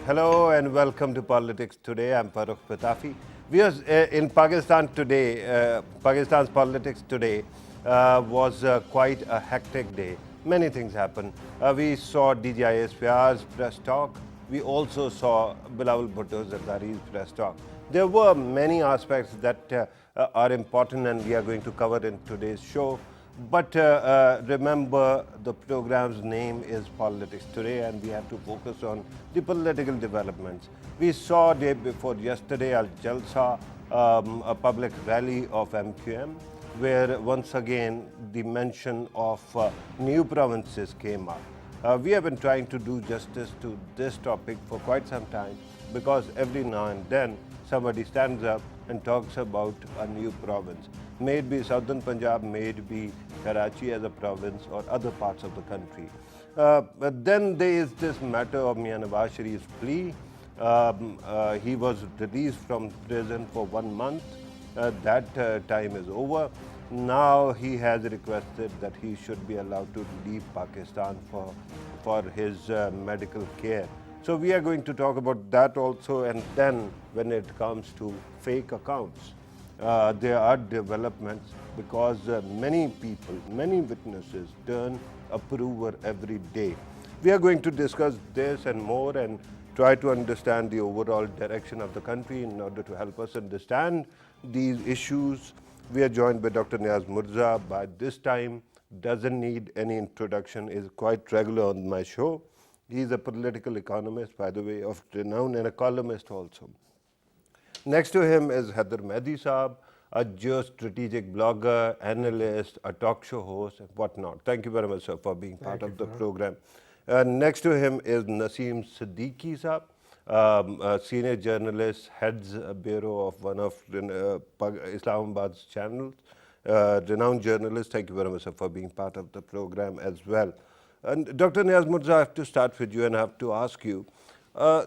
Hello and welcome to Politics Today. I'm Farooq Patafi. We are in Pakistan today. Pakistan's politics today was quite a hectic day. Many things happened. We saw DGIS Fiaz's press talk. We also saw Bilawal Bhutto Zardari's press talk. There were many aspects that are important and we are going to cover in today's show. But remember, the program's name is Politics Today, and we have to focus on the political developments. We saw day before yesterday Al Jalsa, a public rally of MQM, where once again the mention of new provinces came up. We have been trying to do justice to this topic for quite some time because every now and then somebody stands up and talks about a new province. May it be Southern Punjab, may it be Karachi as a province or other parts of the country. But then there is this matter of Mian Nawaz Sharif's plea. He was released from prison for 1 month. That time is over. Now he has requested that he should be allowed to leave Pakistan for his medical care. So we are going to talk about that also, and then when it comes to fake accounts, there are developments because many people, many witnesses turn approver every day. We are going to discuss this and more and try to understand the overall direction of the country in order to help us understand these issues. We are joined by Dr. Niaz Mirza. By this time, doesn't need any introduction, is quite regular on my show. He is a political economist, by the way, of renown, and a columnist also. Next to him is Haider Mehdi Saab, a geostrategic blogger, analyst, a talk show host, and whatnot. Thank you very much, sir, for being part of the program. Next to him is Naseem Siddiqui Saab, a senior journalist, heads a bureau of one of Islamabad's channels, renowned journalist. Thank you very much, sir, for being part of the program as well. And Dr. Niaz Mirza, I have to start with you and I have to ask you,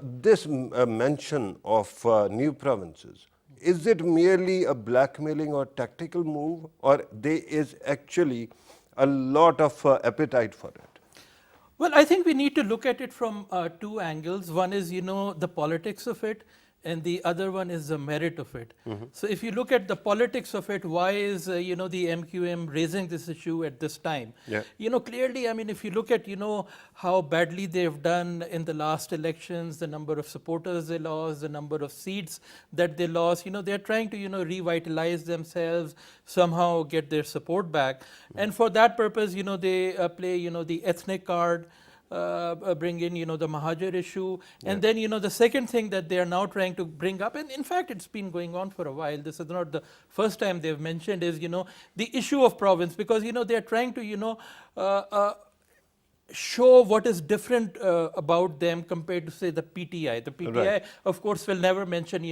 this mention of new provinces, is it merely a blackmailing or tactical move, or there is actually a lot of appetite for it? Well, I think we need to look at it from two angles. One is, the politics of it, and the other one is the merit of it. So if you look at the politics of it, why is, the MQM raising this issue at this time? Yeah. Clearly, I mean, if you look at, how badly they've done in the last elections, the number of supporters they lost, the number of seats that they lost, they're trying to, revitalize themselves, somehow get their support back. And for that purpose, they play, the ethnic card, bring in, the Mahajar issue. And then, the second thing that they are now trying to bring up, and in fact, it's been going on for a while. This is not the first time they've mentioned is, the issue of province, because, they're trying to, show what is different about them compared to, say, the PTI. The PTI, Right. of course, will never mention,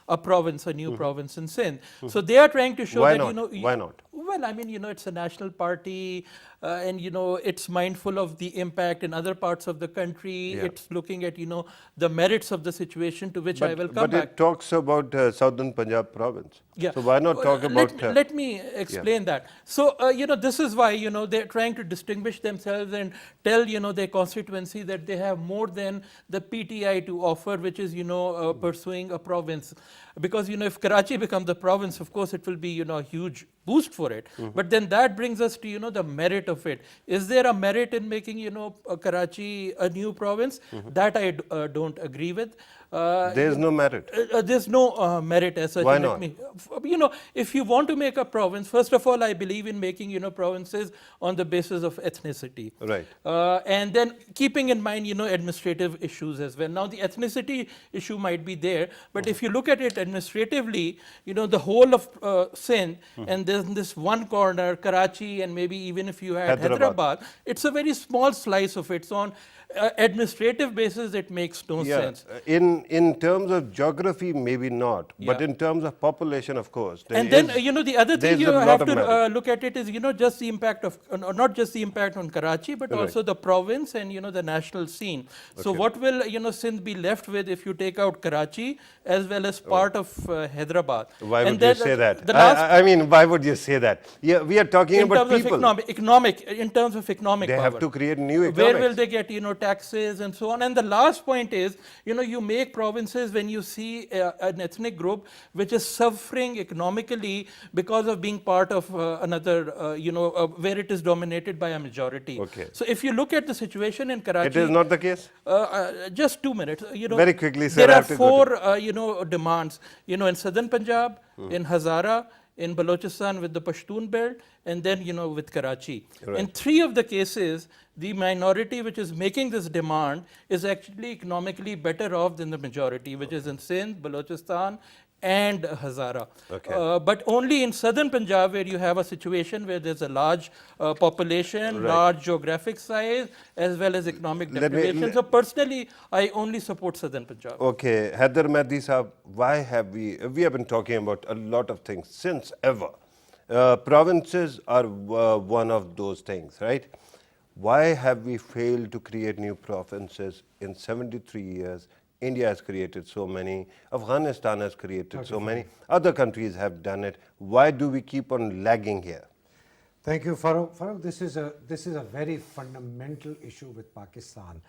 a province, a new province in Sindh. So they are trying to show Why that, not? Why not? Well, I mean, it's a national party and, it's mindful of the impact in other parts of the country. Yeah. It's looking at, the merits of the situation, to which I will come But back. it talks about Southern Punjab province. Yeah. So why not talk about... Let me explain that. So, this is why, they're trying to distinguish themselves and tell, their constituency that they have more than the PTI to offer, which is, pursuing a province. Because, if Karachi becomes the province, of course, it will be, a huge boost for it. But then that brings us to, the merit of it. Is there a merit in making, Karachi a new province? That I don't agree with. There's no merit. There's no merit as such. Why Let not? me- if you want to make a province, first of all, I believe in making, provinces on the basis of ethnicity. Right. And then keeping in mind, administrative issues as well. Now, the ethnicity issue might be there, but if you look at it administratively, the whole of Sindh, and then this one corner, Karachi, and maybe even if you had Hyderabad, it's a very small slice of it. So on administrative basis, it makes no sense. In terms of geography, maybe not. But Yeah. in terms of population, of course. And then, the other there's thing you a lot have of to merit. look at it is, just the impact of, not just the impact on Karachi, but Right. also the province and, the national scene. So what will, Sindh be left with if you take out Karachi as well as part of Hyderabad? Why And would then you say that? The last, I mean, why would would you say that? Yeah, we are talking in about terms people. of in terms of economic They power. have to create new Where economics. will they get, taxes and so on? And the last point is, you make provinces when you see an ethnic group which is suffering economically because of being part of another, where it is dominated by a majority. Okay. So if you look at the situation in Karachi, It is not the case? just 2 minutes. Very quickly, sir, there I are have to go to- four, demands. In southern Punjab, in Hazara, in Balochistan with the Pashtun belt, and then with Karachi. Right. In 3 of the cases, the minority which is making this demand is actually economically better off than the majority, which is in Sindh, Balochistan, and Hazara. Okay. But only in southern Punjab, where you have a situation where there's a large population, Right. large geographic size, as well as economic Let me- deprivation. So personally, I only support southern Punjab. Okay, Haider Mehdi Saab, why have we have been talking about a lot of things since ever. Provinces are one of those things, right? Why have we failed to create new provinces in 73 years? India has created so many, Afghanistan has created so many, other countries have done it. Why do we keep on lagging here? Thank you, Farooq. Farooq, this is a very fundamental issue with Pakistan.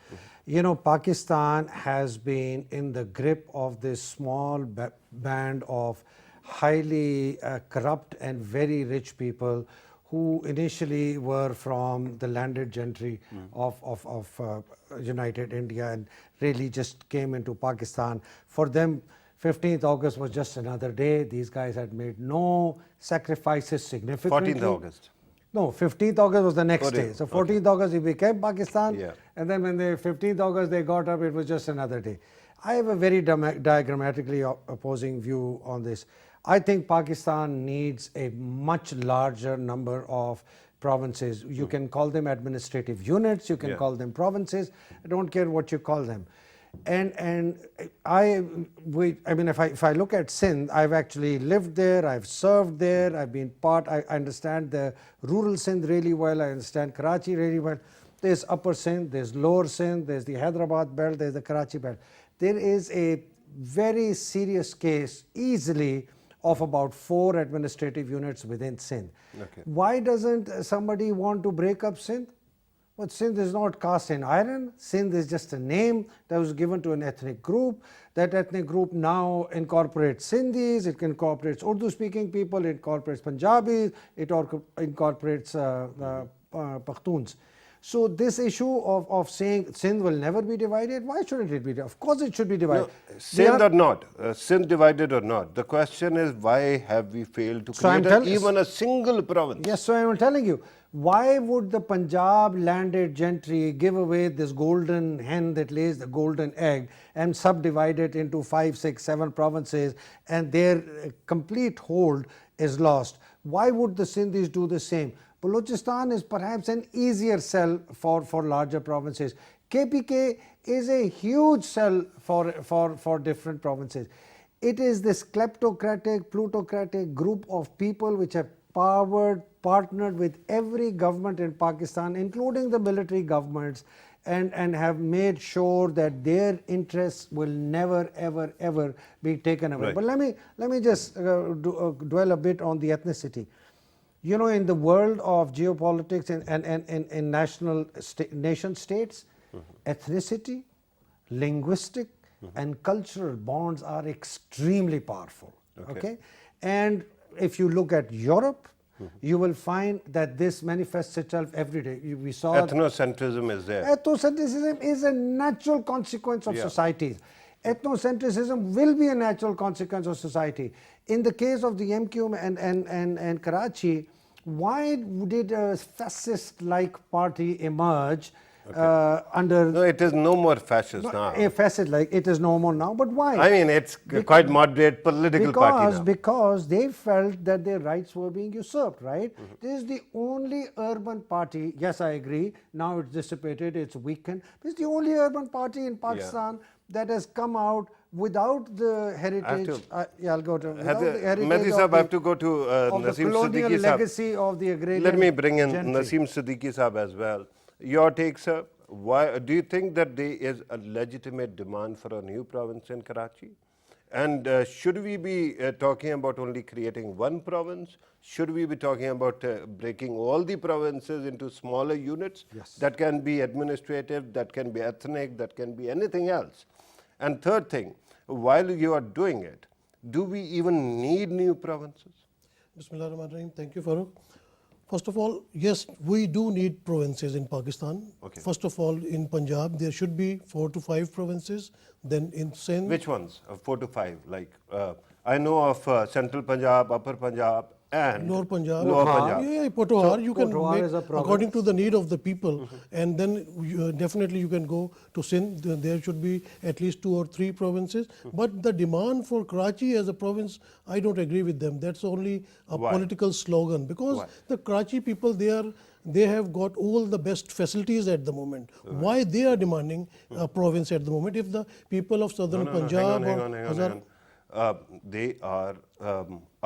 You know, Pakistan has been in the grip of this small band of highly corrupt and very rich people who initially were from the landed gentry of United India and really just came into Pakistan. For them, 15th August was just another day. These guys had made no sacrifices significantly. 14th August. No, 15th August was the next Oh, day. yeah. So 14th August, it became Pakistan. Yeah. And then when they 15th August, they got up, it was just another day. I have a very diagrammatically opposing view on this. I think Pakistan needs a much larger number of provinces. You can call them administrative units, you can Yeah. call them provinces. I don't care what you call them. And I mean, if I look at Sindh, I've actually lived there, I've served there, I've been part, I understand the rural Sindh really well, I understand Karachi really well. There's Upper Sindh, there's Lower Sindh, there's the Hyderabad belt, there's the Karachi belt. There is a very serious case easily of about 4 administrative units within Sindh. Okay. Why doesn't somebody want to break up Sindh? But Sindh is not cast in iron. Sindh is just a name that was given to an ethnic group. That ethnic group now incorporates Sindhis, it incorporates Urdu-speaking people, it incorporates Punjabis, it incorporates Pakhtuns. So this issue of saying Sindh will never be divided, why shouldn't it be divided? Of course it should be divided. No, Sindh or not, Sindh divided or not, the question is why have we failed to So I'm create tell- even a single province? Yes, so I'm telling you, why would the Punjab landed gentry give away this golden hen that lays the golden egg and subdivide it into 5, 6, 7 provinces and their complete hold is lost? Why would the Sindhis do the same? Balochistan is perhaps an easier sell for larger provinces. KPK is a huge sell for different provinces. It is this kleptocratic, plutocratic group of people which have partnered with every government in Pakistan, including the military governments, and have made sure that their interests will never, ever, ever be taken away. Right. But let me just dwell a bit on the ethnicity. You know, in the world of geopolitics and in nation states, ethnicity, linguistic, and cultural bonds are extremely powerful. Okay? And if you look at Europe, you will find that this manifests itself every day. We saw Ethnocentrism is there. ethnocentrism is a natural consequence of Yeah. societies. Ethnocentrism will be a natural consequence of society. In the case of the MQ and Karachi, why did a fascist-like party emerge under No, it is no more fascist now. a fascist-like? It is no more now, but why? I mean, it's quite moderate political party now. Because they felt that their rights were being usurped, right? This is the only urban party, yes, I agree, now it's dissipated, it's weakened. This is the only urban party in Pakistan that has come out without the heritage. I'll go to without the heritage Mehdi of Saab, I have the- to go to of the Naseem colonial Siddiqui Saab. legacy of the agrarian Let me bring in gentry. Naseem Siddiqui Saab as well. Your take, sir. Why do you think that there is a legitimate demand for a new province in Karachi? And should we be talking about only creating one province? Should we be talking about breaking all the provinces into smaller units? Yes. That can be administrative, that can be ethnic, that can be anything else. And third thing, while you are doing it, do we even need new provinces? Bismillah ar-Rahman ar-Rahim. Thank you, Farooq. First of all, yes, we do need provinces in Pakistan. Okay. First of all, in Punjab, there should be 4 to 5 provinces. Then in Sindh, Which ones? 4 to 5? Like, I know of Central Punjab, Upper Punjab, and Lower Punjab, Lower Punjab. Yeah, Potowar, you can Potowar make is a province. according to the need of the people, and then definitely you can go to Sindh. There should be at least 2 or 3 provinces. But the demand for Karachi as a province, I don't agree with them. That's only a Why? political slogan, because Why? the Karachi people, they have got all the best facilities at the moment. Why they are demanding a province at the moment? If the people of southern Punjab hang or on. Hazara- They are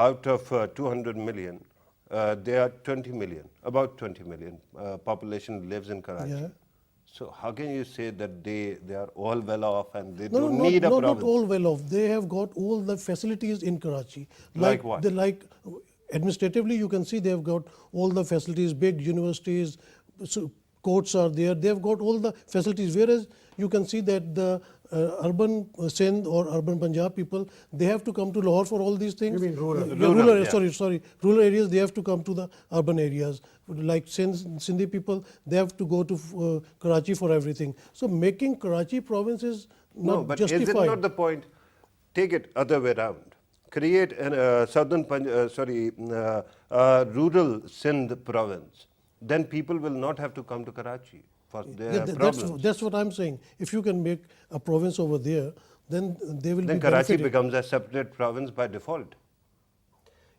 out of 200 million, they are 20 million, about 20 million population lives in Karachi. Yeah. So how can you say that they are all well off and they No, don't need a not province? all well off. They have got all the facilities in Karachi. Like what? Administratively, you can see they have got all the facilities, big universities, so courts are there. They have got all the facilities. Whereas you can see that the urban Sindh or urban Punjab people, they have to come to Lahore for all these things. You mean rural? Yeah, Rural, yeah. Sorry. Rural areas, they have to come to the urban areas. Like Sindhi people, they have to go to Karachi for everything. So making Karachi province is No, not but justified. is it not the point? Take it other way around. Create a rural Sindh province. Then people will not have to come to Karachi for their problems. That's what I'm saying. If you can make a province over there, then they will Then be Karachi benefiting. becomes a separate province by default.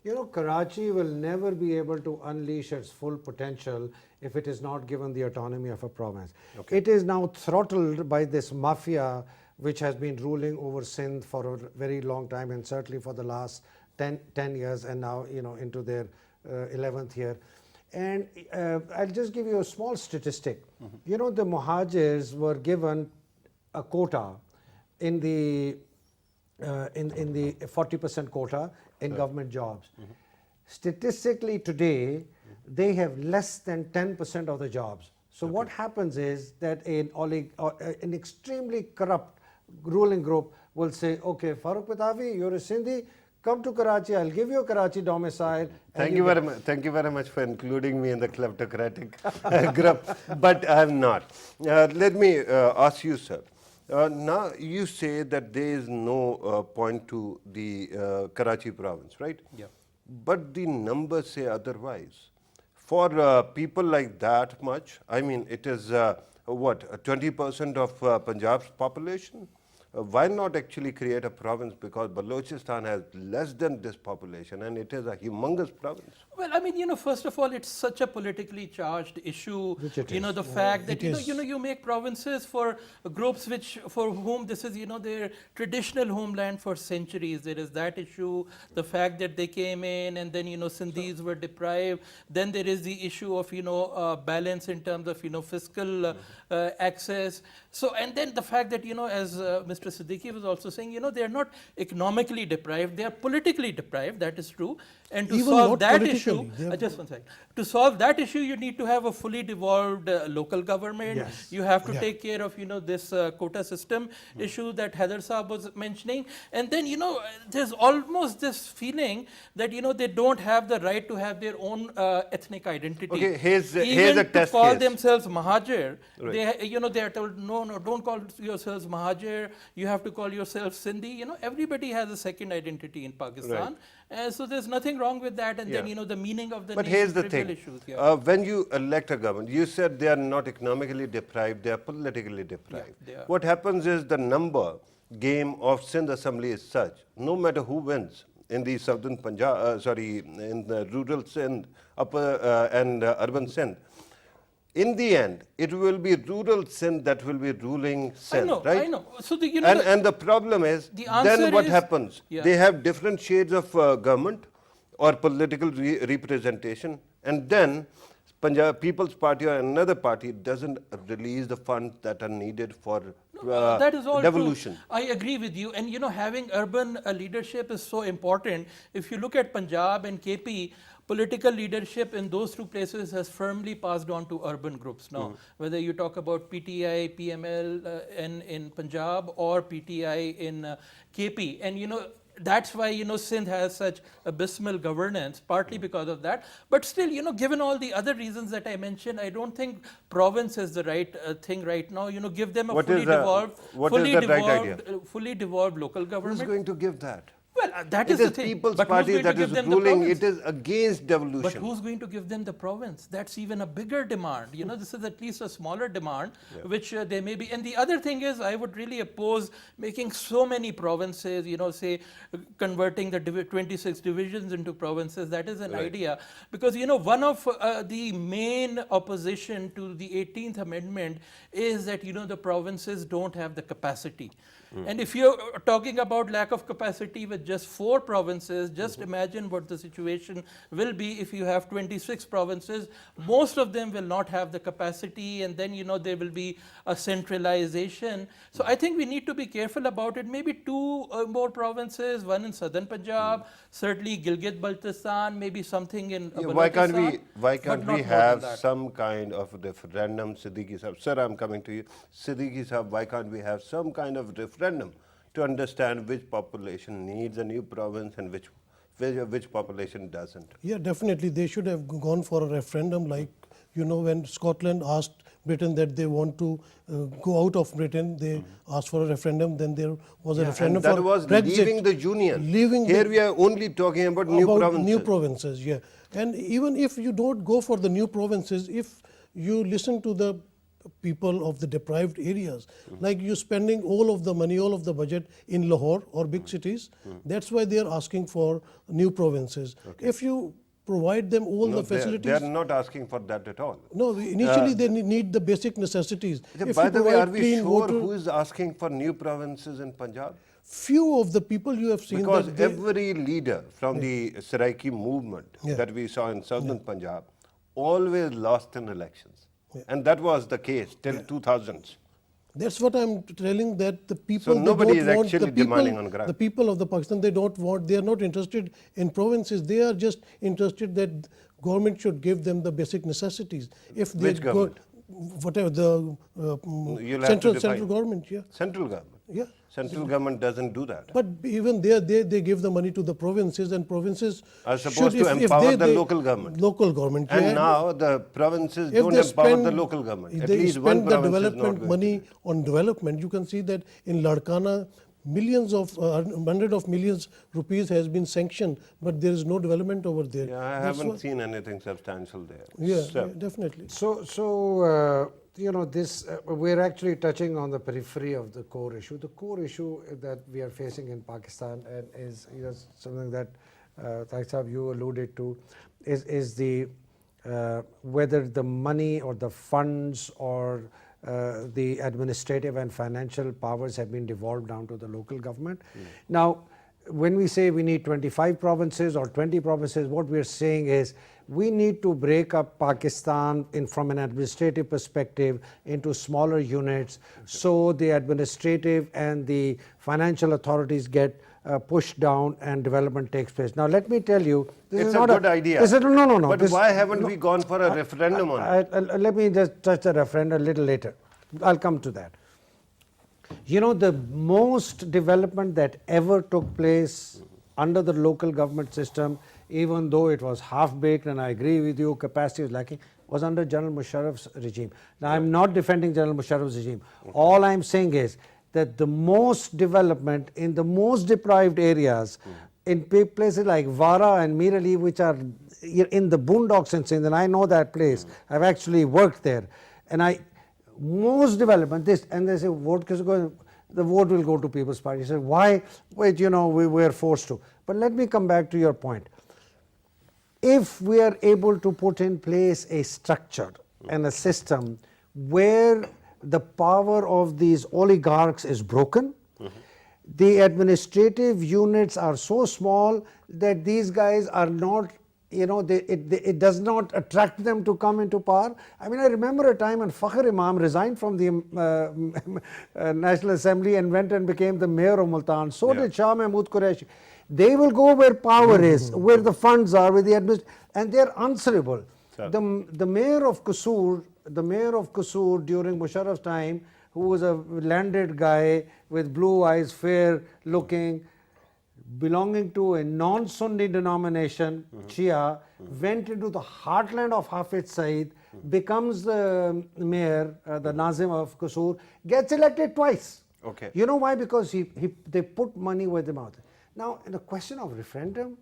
You know, Karachi will never be able to unleash its full potential if it is not given the autonomy of a province. It is now throttled by this mafia which has been ruling over Sindh for a very long time, and certainly for the last 10 years, and now, you know, into their 11th year. And I'll just give you a small statistic. You know, the Muhajirs were given a quota in the 40% quota in government jobs. Statistically today, they have less than 10% of the jobs. So what happens is that an extremely corrupt ruling group will say, okay, Farooq Patafi, you're a Sindhi, come to Karachi, I'll give you a Karachi domicile. Thank you very much for including me in the kleptocratic group, but I'm not. Let me ask you, sir. Now you say that there is no point to the Karachi province, right? Yeah. But the numbers say otherwise. For people like that much, I mean, it is what, 20% of Punjab's population? Why not actually create a province? Because Balochistan has less than this population and it is a humongous province. Well, I mean, you know, first of all, it's such a politically charged issue. Which it you know, is. the fact that It is. you make provinces for groups for whom this is their traditional homeland for centuries. There is that issue. The fact that they came in and then Sindhis were deprived. Then there is the issue of balance in terms of fiscal access. So and then the fact that as Mr. Siddiqui was also saying, they are not economically deprived. They are politically deprived. That is true. And to Even solve not that politically, issue, they are- just one second. To solve that issue, you need to have a fully devolved local government. Yes. You have to Yeah. take care of this quota system issue that Heather Saab was mentioning. And then there's almost this feeling that they don't have the right to have their own ethnic identity. Okay, here's Even a to test call case. themselves Mahajir, Right. they are told no, don't call yourselves Mahajir. You have to call yourself Sindhi. Everybody has a second identity in Pakistan. So there's nothing wrong with that. And then Yeah. the meaning of the But name here's the trivial thing. issues. Yeah. When you elect a government, you said they are not economically deprived, they are politically deprived. they are. What happens is the number game of Sindh Assembly is such, no matter who wins in the southern Punjab, in the rural Sindh, upper and urban Sindh, in the end, it will be rural Sindh that will be ruling Sindh, right? I know. So the, And the problem is, the answer then what is- happens? Yeah. They have different shades of government or political representation, and then Punjab People's Party or another party doesn't release the funds that are needed for That is all devolution. true. I agree with you. And having urban leadership is so important. If you look at Punjab and KP, political leadership in those two places has firmly passed on to urban groups now. Whether you talk about PTI, PML in Punjab or PTI in KP. And that's why Sindh has such abysmal governance, partly because of that. But still, given all the other reasons that I mentioned, I don't think province is the right thing right now. Give them a What fully is the- devolved, what is the right idea? fully devolved local Who's government. going to give that? Well, that It is the is thing. People's But who's Party going to that give is them the ruling. province? It is against devolution. But who's going to give them the province? That's even a bigger demand. This is at least a smaller demand, which they may be. And the other thing is, I would really oppose making so many provinces, say converting the 26 divisions into provinces. That is an idea. Because, one of the main opposition to the 18th Amendment is that, the provinces don't have the capacity. And if you're talking about lack of capacity with just 4 provinces, just imagine what the situation will be if you have 26 provinces. Most of them will not have the capacity, and then there will be a centralization. So I think we need to be careful about it. Maybe 2 more provinces, one in southern Punjab, certainly Gilgit-Baltistan, maybe something in Why can't Balochistan, we but not more than have that. some kind of referendum, Siddiqui Sahab? Sir, I'm coming to you. Siddiqui Sahab, why can't we have some kind of referendum to understand which population needs a new province and which population doesn't? Yeah, definitely. They should have gone for a referendum like, when Scotland asked Britain that they want to go out of Britain, they asked for a referendum, then there was a referendum And that for was Brexit. leaving the union. Leaving Here the- we are only talking about new provinces. New provinces, yeah. And even if you don't go for the new provinces, if you listen to the people of the deprived areas, like you spending all of the money, all of the budget in Lahore or big cities, that's why they are asking for new provinces. If you provide them all No, the facilities. they are not asking for that at all. No, initially they need the basic necessities. If By you the way, are provide we clean sure water, who is asking for new provinces in Punjab? few of the people you have seen Because that they, every leader from the Saraiki movement that we saw in southern Punjab always lost in elections. And that was the case till 2000s. that's what I'm telling, that the people So they nobody don't is want actually the people, demanding on ground. the people of the Pakistan, they don't want, they are not interested in provinces. They are just interested that government should give them the basic necessities. If they Which government? whatever the You'll have to define. central government, yeah, Central government. yeah. Central government doesn't do that. But even there, they give the money to the provinces, and provinces Are supposed should, to if empower the they- local government. Local government, And yeah. now the provinces If don't they empower the spend- local government. if At they least one spend the province is not development going money to. on development, you can see that in Larkana, millions of, hundred of millions rupees has been sanctioned, but there is no development over there. Yeah, I That's haven't what- seen anything substantial there. Yeah, So- yeah, definitely. So this we're actually touching on the periphery of the core issue. The core issue that we are facing in Pakistan and is something that Tareq Sahab, you alluded to, is the whether the money or the funds or the administrative and financial powers have been devolved down to the local government. Now, when we say we need 25 provinces or 20 provinces, what we're saying is we need to break up Pakistan from an administrative perspective into smaller units so the administrative and the financial authorities get pushed down and development takes place. Now let me tell you, this It's is a not good idea. This is, no. But this- why haven't we gone for a referendum on it? let me just touch the referendum a little later. I'll come to that. The most development that ever took place under the local government system, even though it was half-baked, and I agree with you, capacity was lacking, was under General Musharraf's regime. Now, I'm not defending General Musharraf's regime. All I'm saying is that the most development in the most deprived areas, in places like Vara and Mir Ali, which are in the boondocks in Sindh, and I know that place. I've actually worked there. And most development, and they say, vote is going, the vote will go to People's Party. You say, why? Wait, we were forced to. But let me come back to your point. If we are able to put in place a structure and a system where the power of these oligarchs is broken, the administrative units are so small that these guys are not it does not attract them to come into power. I mean, I remember a time when Fakhr Imam resigned from the National Assembly and went and became the mayor of Multan. So Yeah. did Shah Mahmood Qureshi. They will go where power is, where the funds are, where the and they are answerable. Sure. The mayor of Qusur, during Musharraf's time, who was a landed guy with blue eyes, fair looking, belonging to a non-Sunni denomination, Shia, went into the heartland of Hafiz Saeed, becomes the mayor, the Nazim of Qusur, gets elected twice. Okay. You know why? Because they put money where the mouth is. Now, in the question of referendum,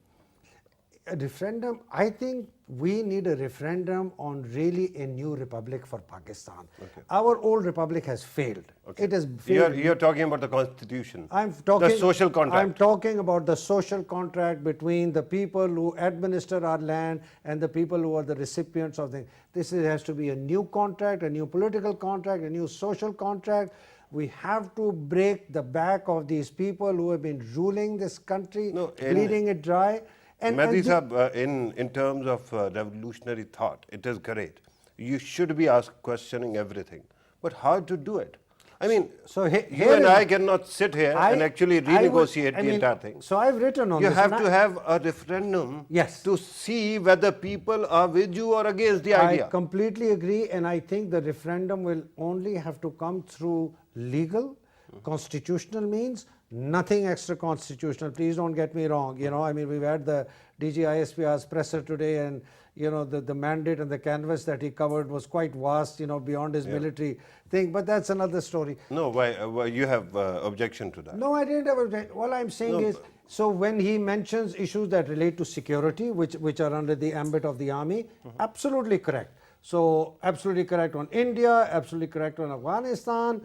I think we need a referendum on really a new republic for Pakistan. Okay. Our old republic has failed. Okay. It has failed. You're talking about the constitution. I'm talking the social contract. I'm talking about the social contract between the people who administer our land and the people who are the recipients of the. Has to be a new contract, a new political contract, a new social contract. We have to break the back of these people who have been ruling this country, bleeding it dry. Mehdi Sahab, in terms of revolutionary thought, it is great. You should be asked questioning everything. But how to do it? I mean, So you and I cannot sit here and actually renegotiate the entire thing. So I've written on You this. have to have a referendum Yes. to see whether people are with you or against the I idea. completely agree, and I think the referendum will only have to come through legal, constitutional means, nothing extra constitutional. Please don't get me wrong. I mean, we've had the DG ISPR's presser today, and the mandate and the canvas that he covered was quite vast, beyond his military thing. But that's another story. No, why you have objection to that? No, I didn't have a. All I'm saying is, so when he mentions issues that relate to security, which are under the ambit of the army, absolutely correct. So absolutely correct on India, absolutely correct on Afghanistan.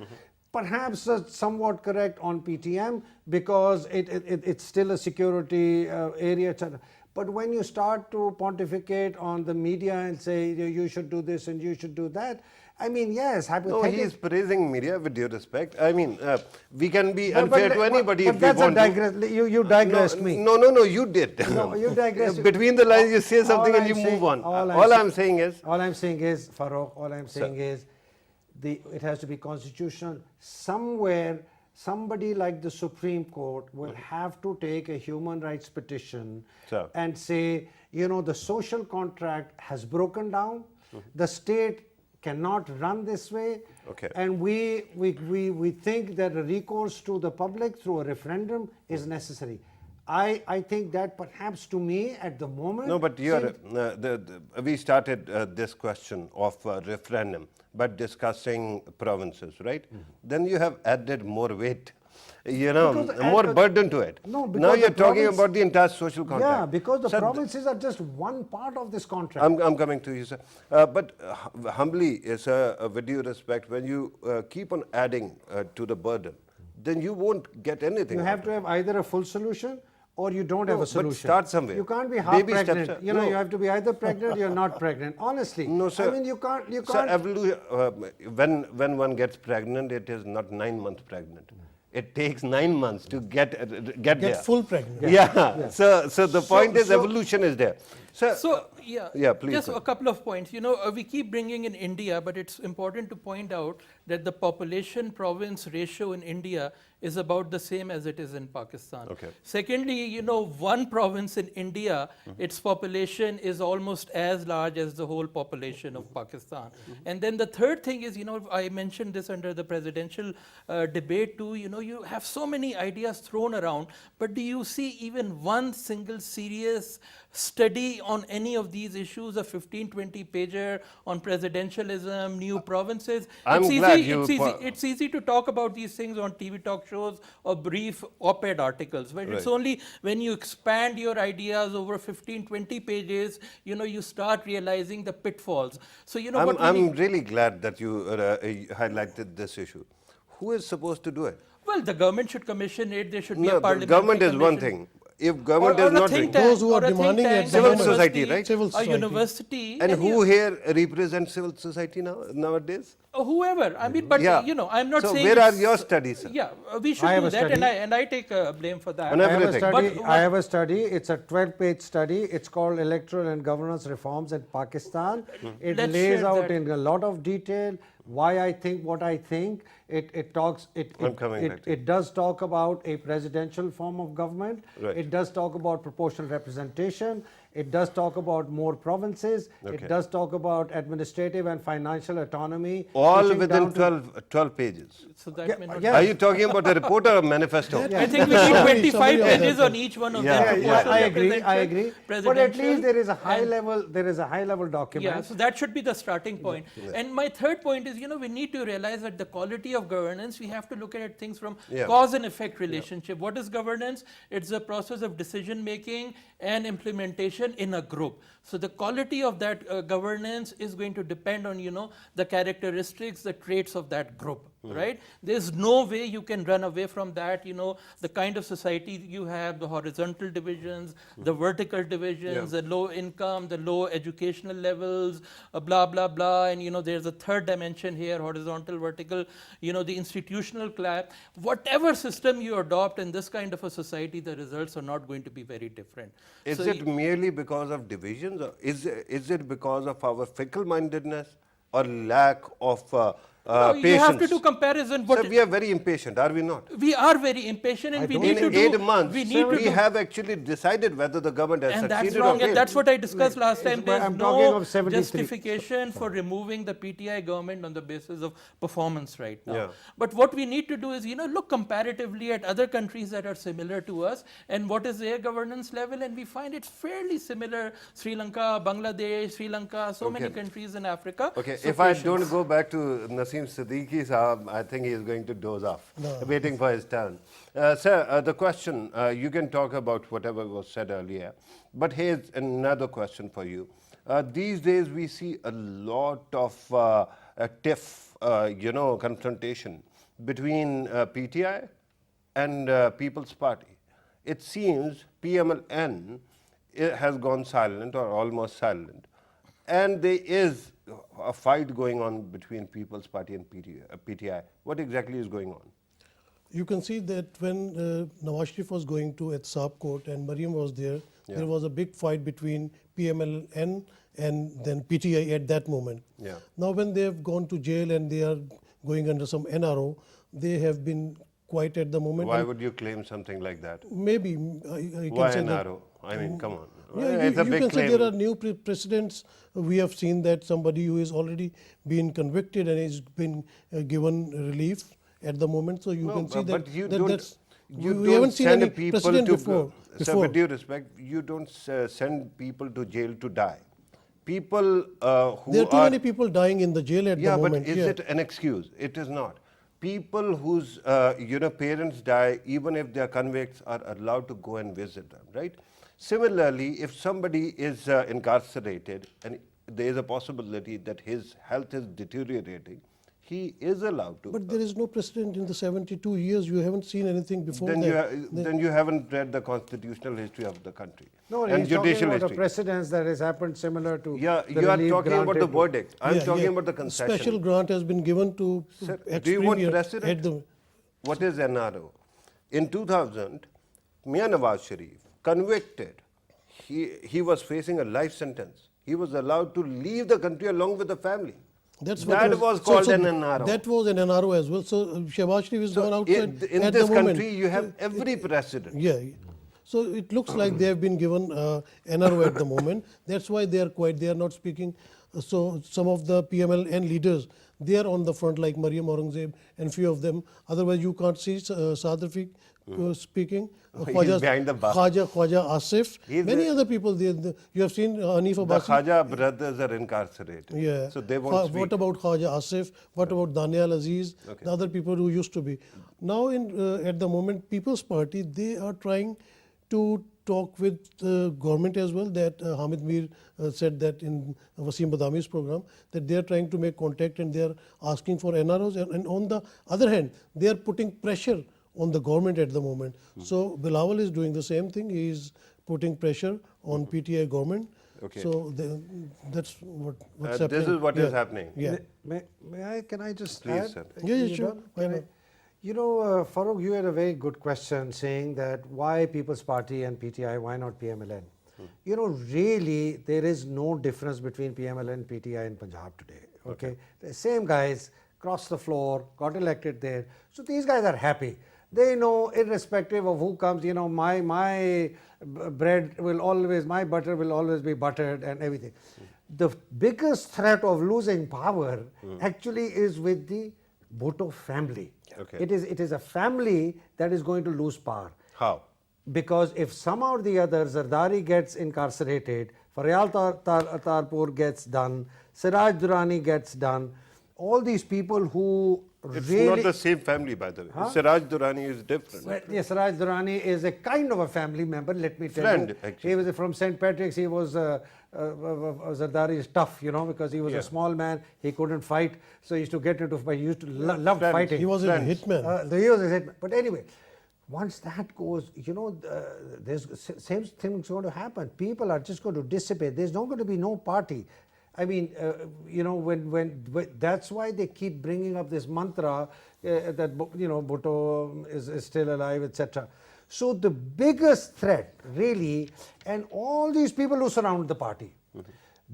Perhaps somewhat correct on PTM because it's still a security area, etc. But when you start to pontificate on the media and say you should do this and you should do that, I mean, yes, No, hypothetically. he is praising media with due respect. I mean, we can be unfair to anybody but if that's we want a you digressed no, me. No, you did. No, you digressed. Between the lines, you say something All and you I'm move saying- on. all I'm saying is, Farooq, all I'm saying is, it has to be constitutional. Somewhere, somebody like the Supreme Court will have to take a human rights petition Sure. and say, the social contract has broken down. The state cannot run this way. Okay. And we think that a recourse to the public through a referendum is necessary. I think that perhaps to me at the moment. no, but we started this question of referendum by discussing provinces, right? Then you have added more weight, more burden to it. No, because now you're the talking province- about the entire social contract. Yeah, because the Sir, provinces are just one part of this contract. I'm coming to you, sir. But humbly, sir, with due respect, when you keep on adding to the burden, then you won't get anything. You have to have either a full solution or you don't have No, a but solution. start somewhere. You can't be half Baby steps, pregnant. sir. You No. have to be either pregnant or you're not pregnant. Honestly. No, sir. I mean, you can't. Sir, when one gets pregnant, it is not 9 months pregnant. It takes 9 months to get there. Get full pregnant. Yeah. So the point is evolution is there. Sir, So, yeah, please, just sir. a couple of points. We keep bringing in India, but it's important to point out that the population province ratio in India is about the same as it is in Pakistan. Okay. Secondly, one province in India, its population is almost as large as the whole population of Pakistan. And then the third thing is, I mentioned this under the presidential debate too, you have so many ideas thrown around, but do you see even one single serious study on any of these issues, a 15-20 pager on presidentialism, new provinces? I'm it's glad easy, you it's easy to talk about these things on TV talk shows or brief op-ed articles, but it's Right. only when you expand your ideas over 15-20 pages, you start realizing the pitfalls. So what we I'm need- really glad that you highlighted this issue. Who is supposed to do it? well, the government should commission it. There should be No, a the parliamentary government is one commission. thing. if government or is a not think doing, tank, Those who are or a think demanding tank, at a the Civil moment. society, university, right? Civil a society. university, and you- who here represents civil society nowadays? whoever. I mean, but Yeah. you know, I'm not So saying. where are it's- your studies, sir? Yeah, we should I have do a that, study. and I take blame for that. On I have a everything. study. But I have a study. It's a 12-page study. It's called Electoral and Governance Reforms in Pakistan. It Let's lays share out that. in a lot of detail why I think what I think. It talks. I'm coming back to It does talk about a presidential form of government. Right. It does talk about proportional representation. It does talk about more provinces. Okay. It does talk about administrative and financial autonomy. All pushing within down to- 12 pages. So that Yeah, may not. yeah. Are you talking about a report or a manifesto? I think we need Summary 25 of that pages thing. on each one of Yeah, them. yeah, Proportional I agree. I representation, agree. But at least presidential, there is a high and- level. There is a high level document. Yeah, so that should be the starting point. And my third point is, you know, we need to realize that the quality of governance, we have to look at things from Yeah. cause and effect relationship. What is governance? It's the process of decision making and implementation in a group. So the quality of that governance is going to depend on, you know, the characteristics, the traits of that group. Right? There's no way you can run away from that, you know, the kind of society you have, the horizontal divisions, the vertical divisions, the low income, the low educational levels, blah, blah, blah. And, you know, there's a third dimension here, horizontal, vertical, you know, the institutional class. Whatever system you adopt in this kind of a society, the results are not going to be very different. Is So it merely because of divisions, or is it because of our fickle-mindedness or lack of no, patience? you have to do comparison. Sir, we are very impatient, are we not? We are very impatient, and we don't need to In do. 8 months, we need to we do. have actually decided whether the government has And that's succeeded wrong, or and failed. that's what I discussed last time. but There's I'm talking no of 73. justification for removing the PTI government on the basis of performance right now. Yeah. But what we need to do is, you know, look comparatively at other countries that are similar to us and what is their governance level, and we find it's fairly similar. Sri Lanka, Bangladesh, Sri Lanka, so many countries in Africa. Okay, So if I patience. don't go back to Naseem Siddiqui, Sahab, I think he is going to doze off, waiting for his turn. Sir, the question, you can talk about whatever was said earlier, but here's another question for you. These days we see a lot of tiff, confrontation between PTI and People's Party. It seems PMLN has gone silent or almost silent. And there is a fight going on between People's Party and PTI. What exactly is going on? You can see that when Nawaz Sharif was going to Ehtisab court and Mariam was there, there was a big fight between PMLN and then PTI at that moment. Yeah. Now when they have gone to jail and they are going under some NRO, they have been quiet at the moment. Why and would you claim something like that? maybe I can Why say that. narrow? I mean, come on. Yeah, It's a you big can claim. say there are new precedents. We have seen that somebody who has already been convicted and has been given relief at the moment. So you No, can see but that, you that don't, that's you we don't haven't seen send any people precedent to before. Sir, with due respect, you don't send people to jail to die. People who There are too are many people dying in the jail at yeah, the but moment. is yeah. it an excuse? It is not. People whose parents die, even if they are convicts, are allowed to go and visit them, right? Similarly, if somebody is incarcerated and there is a possibility that his health is deteriorating, he is allowed to. But there is no precedent in the 72 years. You haven't seen anything before then that. then you haven't read the constitutional history of the country No, and he's talking judicial about a history. precedence that has happened similar to. Yeah, the you are relief talking about the granted to- verdict. I'm Yeah, talking yeah. about the concession. Special grant has been given to Sir, do you ex-premier want at precedent? the What is NRO? In 2000, Mia Nawaz Sharif, convicted, he was facing a life sentence. He was allowed to leave the country along with the family. That's what That it was So- called so an NRO. That was an NRO as well. So Shehbaz Sharif is gone outside in at this the moment. country, you have every precedent. Yeah. So it looks like they have been given NRO at the moment. That's why they are quiet. They are not speaking. So some of the PMLN leaders, they are on the front like Mariam Aurangzeb and few of them. Otherwise, you can't see Saad Rafiq speaking. He's behind the bar. Khwaja Asif. He's Many the- other people. You have seen Hanif The Abbasi. Khaja brothers are incarcerated. Yeah. So they won't speak. What about Khwaja Asif? What about Daniel Aziz? The other people who used to be. Now, at the moment, People's Party, they are trying to talk with the government as well. That Hamid Mir said that in Wasim Badami's program, that they are trying to make contact and they are asking for NROs. And on the other hand, they are putting pressure on the government at the moment. So Bilawal is doing the same thing. He is putting pressure on PTI government. Okay. So that's what's happening. This is what is happening. Yeah. Can I just Please, add? sir. Yeah, You sure. done? Why Can I- not? You know, Farooq, you had a very good question saying that why People's Party and PTI, why not PMLN? You know, really, there is no difference between PMLN and PTI in Punjab today. Okay, the same guys crossed the floor, got elected there. So these guys are happy. They know, irrespective of who comes, you know, my bread will always, my butter will always be buttered and everything. The biggest threat of losing power actually is with the Bhutto family. Okay. It is a family that is going to lose power. How? Because if somehow or the other Zardari gets incarcerated, Faryal Tarpur gets done, Siraj Durrani gets done, all these people who It's really... not the same family, by the way. Siraj Durrani is different. Well, yes, Siraj Durrani is a kind of a family member, let me tell Friend, you. actually. He was from St. Patrick's, he was, Zardari is tough, you know, because he was Yeah. a small man, he couldn't fight, so he used to get into fight, he used to love Friends. fighting. He was a Friends. hitman. He was a hitman. But anyway, once that goes, you know, there's same thing is going to happen. People are just going to dissipate. There's not going to be no party. I mean, you know, when that's why they keep bringing up this mantra that, you know, Bhutto is still alive, etc. So the biggest threat, really, and all these people who surround the party,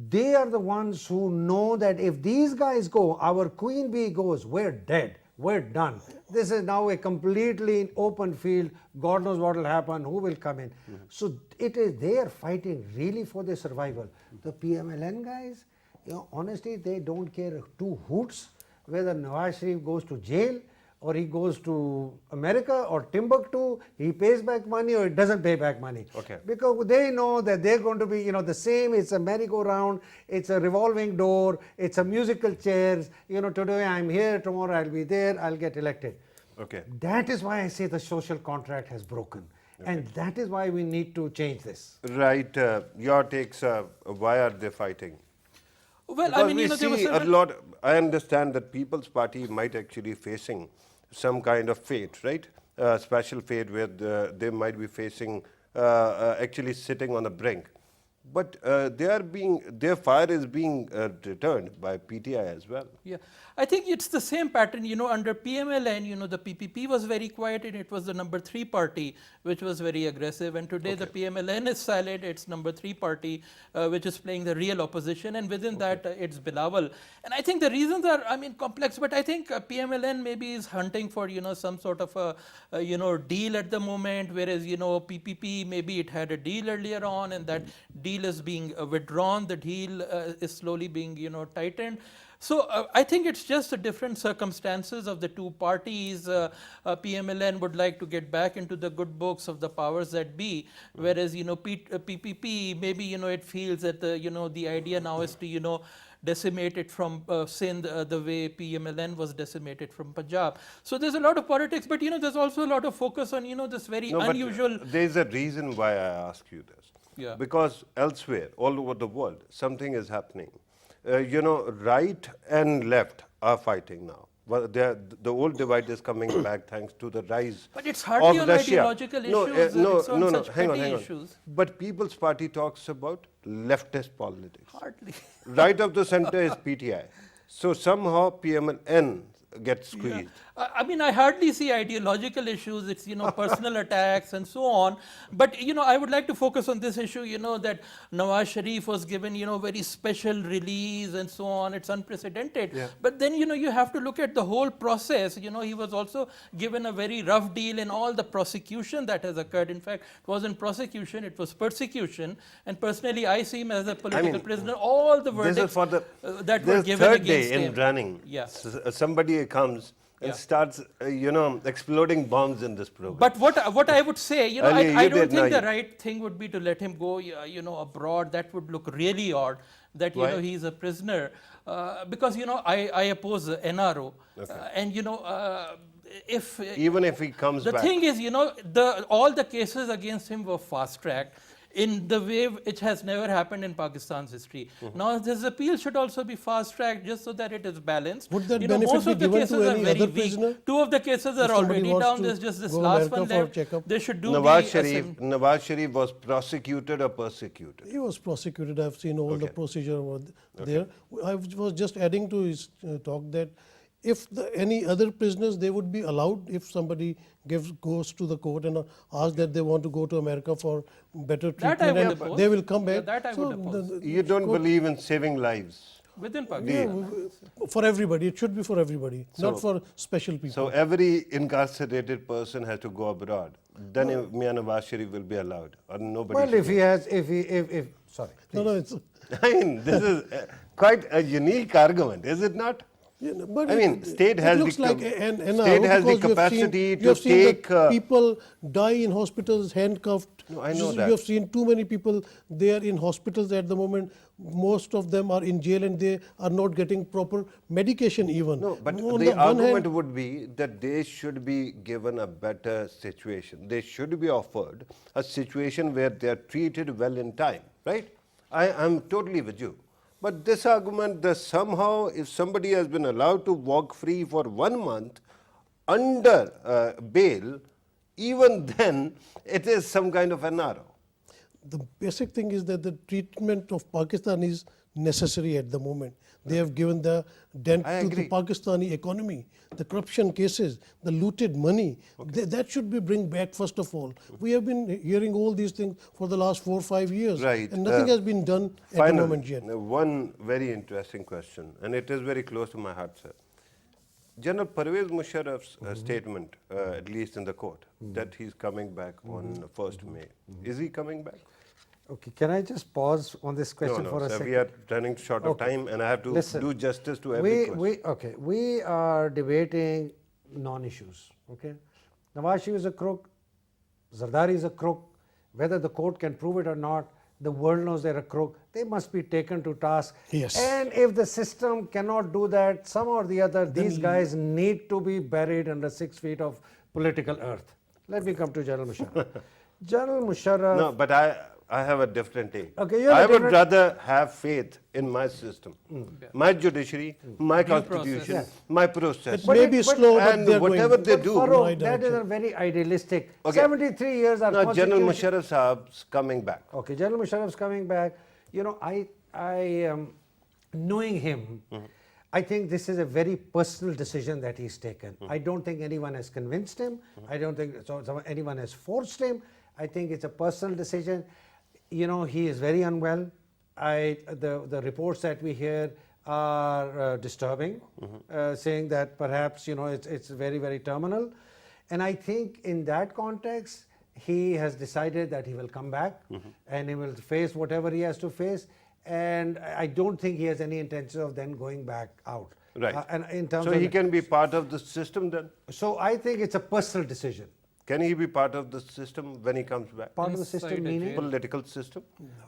they are the ones who know that if these guys go, our queen bee goes, we're dead. We're done. This is now a completely open field. God knows what will happen, who will come in. So it is, they are fighting really for their survival. The PMLN guys, you know, honestly, they don't care two hoots whether Nawaz Sharif goes to jail or he goes to America or Timbuktu, he pays back money or he doesn't pay back money. Okay. Because they know that they're going to be, you know, the same. It's a merry-go-round, it's a revolving door, it's a musical chairs. You know, today I'm here, tomorrow I'll be there, I'll get elected. Okay. That is why I say the social contract has broken. And that is why we need to change this. Right. Your takes, why are they fighting? Well, Because I mean, we you know, there was see a certain- lot. I understand that People's Party might actually facing some kind of fate, right? Special fate where they might be facing actually sitting on the brink. But their fire is being returned by PTI as well. Yeah, I think it's the same pattern. You know, under PMLN, you know, the PPP was very quiet and it was the number 3 party which was very aggressive. And today the PMLN is silent. It's number 3 party which is playing the real opposition, and within that it's Bilawal. And I think the reasons are, I mean, complex. But I think PMLN maybe is hunting for, you know, some sort of a you know, deal at the moment, whereas, you know, PPP maybe it had a deal earlier on and that deal is being withdrawn. The deal is slowly being, you know, tightened. So I think it's just the different circumstances of the two parties. PMLN would like to get back into the good books of the powers that be, whereas, you know, PPP, maybe, you know, it feels that the, you know, the idea now is to, you know, decimate it from Sindh the way PMLN was decimated from Punjab. So there's a lot of politics, but, you know, there's also a lot of focus on, you know, this very No, but unusual. there's a reason why I ask you this. Yeah. Because elsewhere, all over the world, something is happening. You know, right and left are fighting now. Well, the old divide is coming back thanks to the rise But it's hardly of on Russia. ideological issues, it's on such hang on, petty hang on. issues. But People's Party talks about leftist politics. Hardly. Right of the center is PTI. So somehow PMLN gets squeezed. I mean, I hardly see ideological issues. It's, you know, personal attacks and so on. But, you know, I would like to focus on this issue, you know, that Nawaz Sharif was given, you know, very special release and so on. It's unprecedented. Yeah. But then, you know, you have to look at the whole process. You know, he was also given a very rough deal in all the prosecution that has occurred. In fact, it wasn't prosecution, it was persecution. And personally, I see him as a political prisoner. All the verdicts This is for the that were this given third against day in him. running. Yeah. Somebody comes and Yeah. starts, you know, exploding bombs in this program. But what I would say, you know, Earlier I you don't did, think now the you- right thing would be to let him go, you know, abroad. That would look really odd. That, you Why? know, he's a prisoner, because, you know, I oppose NRO, and, you know, Even if he comes the back. thing is, you know, all the cases against him were fast tracked. in the way which has never happened in Pakistan's history. Now, this appeal should also be fast-tracked just so that it is balanced. Would that You know, benefit most be of the given cases to are any very other weak. prisoner? 2 of the cases are If somebody already wants down. to There's just this go last America one for left. checkup? They should do Nawaz Sharif was prosecuted or persecuted? He was prosecuted. I've seen all the procedure over there. I was just adding to his talk that if any other prisoners, they would be allowed if somebody goes to the court and asks that they want to go to America for better That treatment, I would and oppose. they will come Yeah, back. that I would oppose. You don't believe in saving lives. within Pakistan. For everybody, it should be for everybody, not for special people. So every incarcerated person has to go abroad. Then Mia Nawaz Sharif will be allowed, or nobody. Well, should if he has, if sorry. no, it's. I mean, this is quite a unique argument, is it not? Yeah, no, but I mean, state has it looks the like cap- an state has the because you have capacity seen, to you have seen that take, people die in hospitals handcuffed. No, I know You that. have seen too many people there in hospitals at the moment. Most of them are in jail and they are not getting proper medication even. No, but On the one argument hand, would be that they should be given a better situation. They should be offered a situation where they are treated well in time, right? I'm totally with you. But this argument that somehow if somebody has been allowed to walk free for 1 month under bail, even then it is some kind of an arrow. the basic thing is that the treatment of Pakistan is necessary at the moment. They have given the dent I to the agree. Pakistani economy, the corruption cases, the looted money. That should be bring back first of all. We have been hearing all these things for the last 4 or 5 years, Right. and nothing has been done at the moment yet. One very interesting question, and it is very close to my heart, sir. General Pervez Musharraf's statement, at least in the court, that he's coming back on 1st May. Is he coming back? Okay, can I just pause on this question No, for a sir, second? we are running short of Okay. time and I have to Listen, do justice to every question. We are debating non-issues. Okay, Nawaz Sharif is a crook, Zardari is a crook. Whether the court can prove it or not, the world knows they're a crook. They must be taken to task. Yes. And if the system cannot do that, some or the other, these guys need to be buried under 6 feet of political earth. Let me come to General Musharraf. General Musharraf. No, but I have a different take. Okay, you have a I would different- rather have faith in my system, my judiciary, my Due constitution, process. my process. It may be slow, but and they're whatever going they But do. Farooq, right that is direction. a very idealistic. Okay. 73 years are Now, General constitution- Musharraf Saab's coming back. Okay, General Musharraf's coming back. You know, knowing him, I think this is a very personal decision that he's taken. I don't think anyone has convinced him. I don't think anyone has forced him. I think it's a personal decision. You know, he is very unwell. The reports that we hear are disturbing, saying that perhaps, you know, it's very, very terminal. And I think in that context, he has decided that he will come back and he will face whatever he has to face. And I don't think he has any intention of then going back out. Right. And in terms So of he can be part of the system then? so I think it's a personal decision. Can he be part of the system when he comes back? Part of the Inside system a meaning? jail. Political system?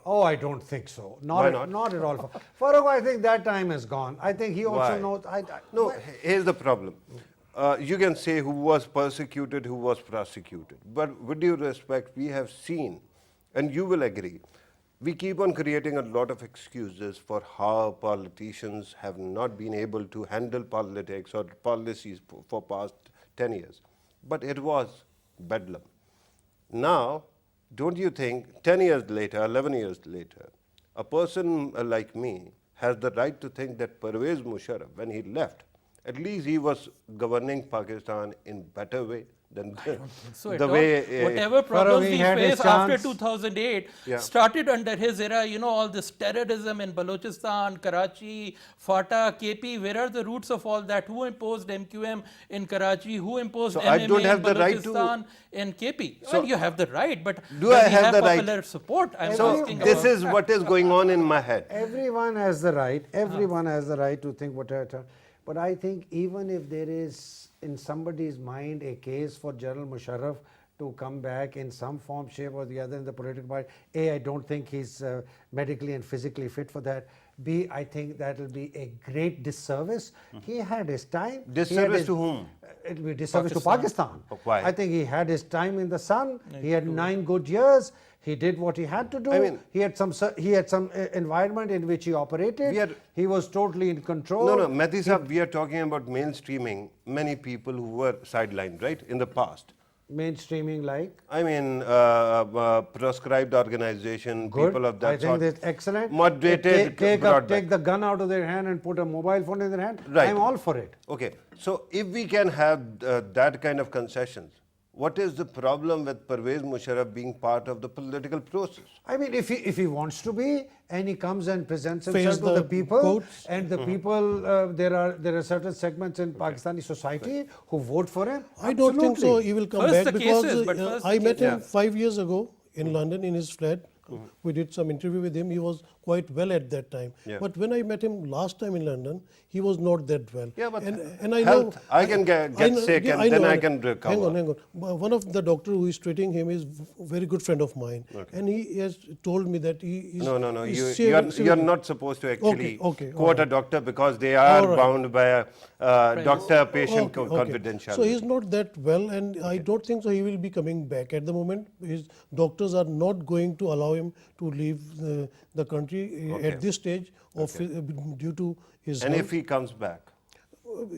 Oh, I don't think so. Why not? Not at all. Farooq, I think that time is gone. I think he also Why? knows. No, here's the problem. You can say who was persecuted, who was prosecuted. But with due respect, we have seen, and you will agree, we keep on creating a lot of excuses for how politicians have not been able to handle politics or policies for past 10 years. But it was bedlam. Now, don't you think 10 years later, 11 years later, a person like me has the right to think that Pervez Musharraf, when he left, at least he was governing Pakistan in better way than So at the all, way whatever problems he we had his face after chance. 2008 Yeah. started under his era. You know, all this terrorism in Balochistan, Karachi, FATA, KP. Where are the roots of all that? Who imposed MQM in Karachi? Who imposed So MMA I don't have in the right to- Balochistan in KP? So- Well, you have the right, but Do does I he have the right? popular support? I'm So asking this about is what is going on in my head. Everyone has the right. Everyone has the right to think whatever. But I think even if there is in somebody's mind a case for General Musharraf to come back in some form, shape or the other in the political party, A, I don't think he's medically and physically fit for that. B, I think that will be a great disservice. He had his time. He had Disservice his- to whom? It will be disservice to Pakistan. Pakistan. Why? I think he had his time in the sun. He had 9 good years. He did what he had to do. I mean- he had some environment in which he operated. He was totally in control. No, Mehdi Sahab, we are talking about mainstreaming many people who were sidelined, right, in the past. Mainstreaming like? I mean, proscribed organization, Good. people of that I sort. think that's excellent. Moderated, Take brought the back. gun out of their hand and put a mobile phone in their hand. Right. I'm all for it. Okay, so if we can have that kind of concessions, what is the problem with Pervez Musharraf being part of the political process? I mean, if he wants to be, and he comes and presents Face himself to the the people, courts. and the people, there are certain segments in Pakistani society who vote for him. I don't think so. Absolutely. He will come First back the because cases, but first I the met him cases. 5 years ago in London in his flat. We did some interview with him. He was quite well at that time. Yeah. But when I met him last time in London, he was not that well. Yeah, but and I health, know I can get sick and then I can recover. Hang on. One of the doctor who is treating him is very good friend of mine, and he has told me that he is. No. he's You are not supposed to actually Okay, quote all a right. doctor because they are All right. bound by a doctor-patient confidentiality. So he's not that well, and I don't think so. He will be coming back at the moment. His doctors are not going to allow him to leave the country at this stage of due to his. And health. if he comes back?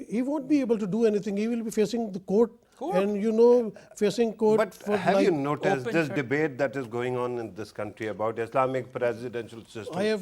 He won't be able to do anything. He will be facing the court. And facing court. But for have you life. noticed Open this shut. debate that is going on in this country about Islamic presidential system? I have.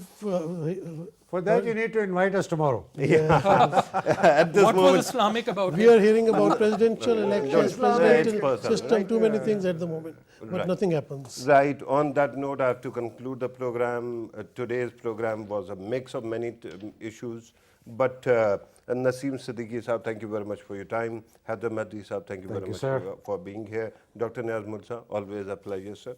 For that, you need to invite us tomorrow. At this What moment, was Islamic about We it? are hearing about presidential elections, presidential personal, system, too many things at the moment, but nothing happens. right. On that note, I have to conclude the program. Today's program was a mix of many issues, but Naseem Siddiqui Sahab, thank you very much for your time. Heather Mehdi Sahab, thank you very much for being here. Dr. Niaz Mulsa, always a pleasure, sir.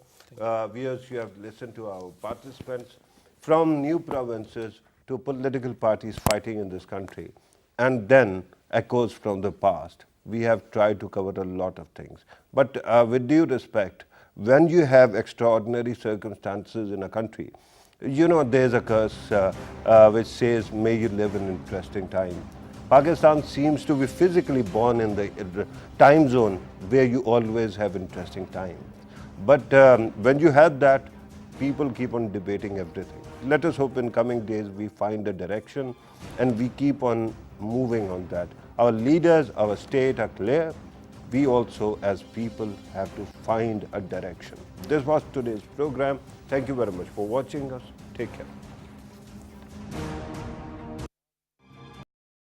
Viewers, you have listened to our participants from new provinces to political parties fighting in this country, and then echoes from the past. We have tried to cover a lot of things. But with due respect, when you have extraordinary circumstances in a country, you know there's a curse which says, may you live in interesting time. Pakistan seems to be physically born in the time zone where you always have interesting time. But when you have that, people keep on debating everything. Let us hope in coming days we find a direction and we keep on moving on that. Our leaders, our state are clear. We also as people have to find a direction. This was today's program. Thank you very much for watching us. Take care.